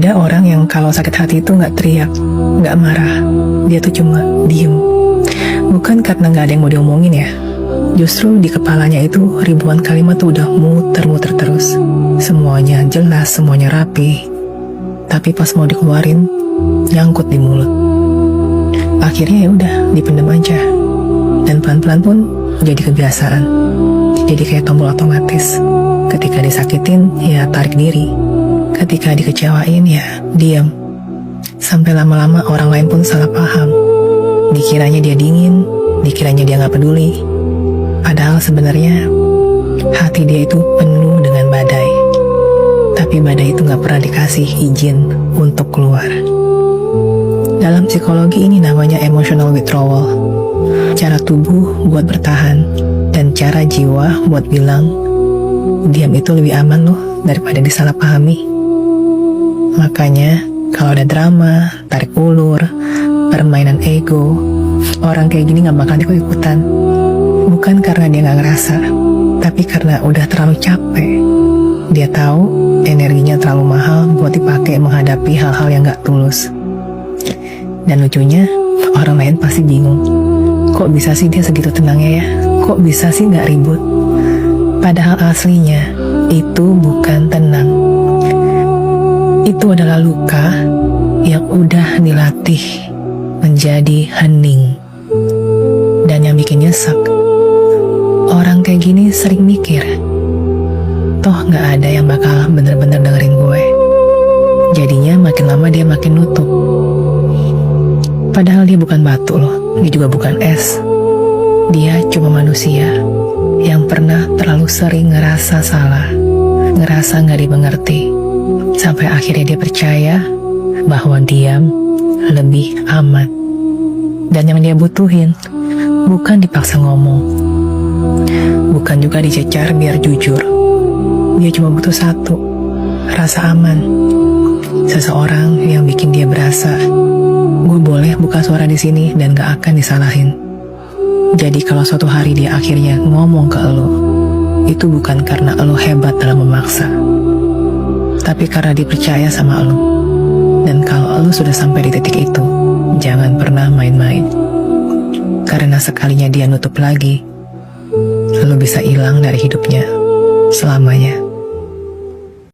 Ada orang yang kalau sakit hati itu nggak teriak, nggak marah. Dia tuh cuma diem. Bukan karena nggak ada yang mau diomongin ya. Justru di kepalanya itu ribuan kalimat tuh udah muter-muter terus. Semuanya jelas, semuanya rapi. Tapi pas mau dikeluarin, nyangkut di mulut. Akhirnya ya udah, dipendam aja. Dan pelan-pelan pun jadi kebiasaan. Jadi kayak tombol otomatis. Ketika disakitin, ya tarik diri. Ketika dikecewain, ya diam. Sampai lama-lama orang lain pun salah paham. Dikiranya dia dingin, dikiranya dia gak peduli. Padahal sebenarnya hati dia itu penuh dengan badai. Tapi badai itu gak pernah dikasih izin untuk keluar. Dalam psikologi ini namanya emotional withdrawal. Cara tubuh buat bertahan, dan cara jiwa buat bilang, diam itu lebih aman loh daripada disalahpahami. Makanya kalau ada drama, tarik ulur, permainan ego, orang kayak gini gak bakal ikut-ikutan. Bukan karena dia gak ngerasa, tapi karena udah terlalu capek. Dia tahu energinya terlalu mahal buat dipakai menghadapi hal-hal yang gak tulus. Dan lucunya, orang lain pasti bingung. Kok bisa sih dia segitu tenangnya ya? Kok bisa sih gak ribut? Padahal aslinya, itu bukan tenang. Itu adalah luka yang udah dilatih menjadi hening. Dan yang bikin nyesek, orang kayak gini sering mikir, toh gak ada yang bakal bener-bener dengerin gue. Jadinya makin lama dia makin nutup. Padahal dia bukan batu loh, dia juga bukan es. Dia cuma manusia yang pernah terlalu sering ngerasa salah, ngerasa gak dimengerti. Sampai akhirnya dia percaya bahwa diam lebih aman. Dan yang dia butuhin bukan dipaksa ngomong, bukan juga dicecar biar jujur. Dia cuma butuh satu, rasa aman. Seseorang yang bikin dia berasa, gue boleh buka suara di sini dan gak akan disalahin. Jadi kalau suatu hari dia akhirnya ngomong ke elo, itu bukan karena elo hebat dalam memaksa, tapi karena dipercaya sama elo. Dan kalau elo sudah sampai di titik itu, jangan pernah main-main. Karena sekalinya dia nutup lagi, elo bisa hilang dari hidupnya selamanya.